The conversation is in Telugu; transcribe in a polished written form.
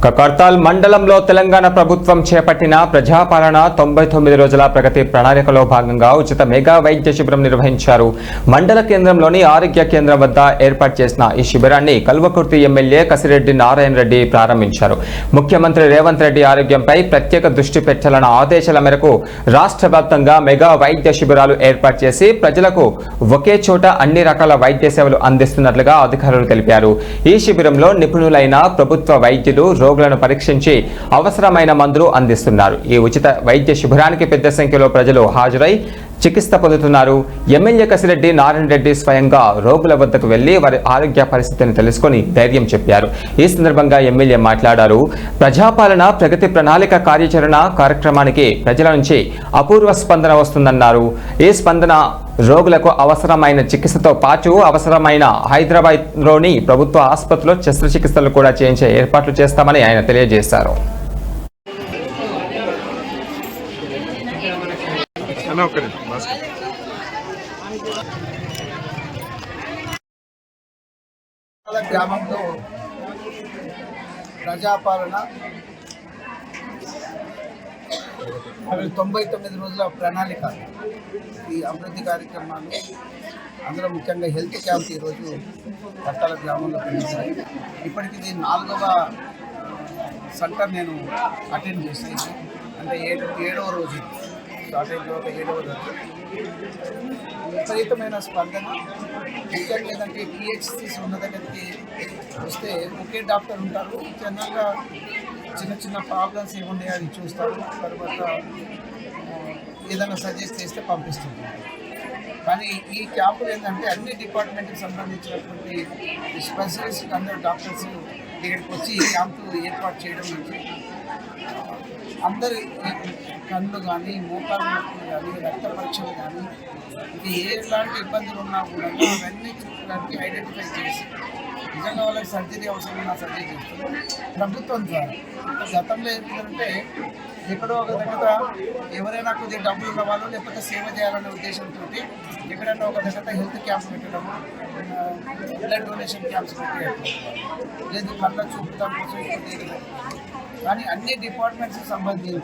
కర్తాల్ మండలంలో తెలంగాణ ప్రభుత్వం చేపట్టిన ప్రజాపాలన 99 రోజుల ప్రగతి ప్రణాళికలో భాగంగా ఉచిత మెగా వైద్య శిబిరం నిర్వహించారు. మండల కేంద్రంలోని ఆరోగ్య కేంద్రం వద్ద ఏర్పాటు చేసిన ఈ శిబిరాన్ని కల్వకుర్తి ఎమ్మెల్యే కసిరెడ్డి నారాయణ రెడ్డి ప్రారంభించారు. ముఖ్యమంత్రి రేవంత్ రెడ్డి ఆరోగ్యంపై ప్రత్యేక దృష్టి పెట్టాలన్న ఆదేశాల మేరకు రాష్ట్ర వ్యాప్తంగా మెగా వైద్య శిబిరాలు ఏర్పాటు చేసి ప్రజలకు ఒకే చోట అన్ని రకాల వైద్య సేవలు అందిస్తున్నట్లుగా అధికారులు తెలిపారు. ఈ శిబిరంలో నిపుణులైన ప్రభుత్వ వైద్యులు రోగులను పరీక్షించి అవసరమైన మందులు అందిస్తున్నారు. ఈ ఉచిత వైద్య శిబిరానికి పెద్ద సంఖ్యలో ప్రజలు హాజరై చికిత్స పొందుతున్నారు. ఎమ్మెల్యే కసిరెడ్డి నారాయణ రెడ్డి స్వయంగా రోగుల వద్దకు వెళ్లి వారి ఆరోగ్య పరిస్థితిని తెలుసుకుని ధైర్యం చెప్పారు. ఈ సందర్భంగా ఎమ్మెల్యే మాట్లాడారు. ప్రజాపాలన ప్రగతి ప్రణాళిక కార్యాచరణ కార్యక్రమానికి ప్రజల నుంచి అపూర్వ స్పందన వస్తుందన్నారు. ఈ స్పందన రోగులకు అవసరమైన చికిత్సతో పాటు అవసరమైన హైదరాబాద్లోని ప్రభుత్వ ఆసుపత్రిలో శస్త్రచికిత్సలు కూడా చేయించే ఏర్పాట్లు చేస్తామని ఆయన తెలియజేశారు. గ్రామంలో ప్రజాపాలన 99 రోజుల ప్రణాళిక ఈ అభివృద్ధి కార్యక్రమాలు అందులో ముఖ్యంగా హెల్త్ క్యాంప్ ఈరోజు కట్టాల గ్రామంలో పెంచాయి. ఇప్పటికి ఇది 4వ సెంటర్ నేను అటెండ్ చేసాను. అంటే 7వ రోజు స్టార్ట్ అయిన తర్వాత 7వ రోజు విపరీతమైన స్పందన. ముఖ్యంగా ఏంటంటే పిహెచ్సిస్ ఉన్న దగ్గరికి వస్తే ఒకే డాక్టర్ ఉంటారు. జనరల్గా చిన్న చిన్న ప్రాబ్లమ్స్ ఏమున్నాయో అది చూస్తారు, తర్వాత ఏదైనా సజెస్ట్ చేస్తే పంపిస్తుంటారు. కానీ ఈ క్యాంపులు ఏంటంటే అన్ని డిపార్ట్మెంట్కి సంబంధించినటువంటి స్పెషలిస్ట్ అందరూ డాక్టర్స్ ఇక్కడికి వచ్చి ఈ క్యాంపు ఏర్పాటు చేయడం నుంచి అందరి కళ్ళు కానీ మోకాలు నొప్పులు కానీ రక్త పరీక్షలు కానీ ఇది ఎలాంటి ఇబ్బందులు ఉన్నా కూడా అవన్నీ చూడడానికి ఐడెంటిఫై చేసి నిజంగా వాళ్ళకి సర్జరీ అవసరం ఉన్న సర్జరీ చేస్తున్నారు ప్రభుత్వం ద్వారా. గతంలో ఏంటంటే ఎక్కడో ఒక దగ్గర ఎవరైనా కొద్దిగా డబ్బులు ఉన్న వాళ్ళు లేకపోతే సేవ చేయాలనే ఉద్దేశంతో ఎక్కడైనా ఒక దగ్గర హెల్త్ క్యాంప్స్ పెట్టడము, బ్లడ్ డొనేషన్ క్యాంప్స్ పెట్టేయడం, లేదు కళ్ళ చూపుతాం కోసం. కానీ అన్ని డిపార్ట్మెంట్స్కి సంబంధించి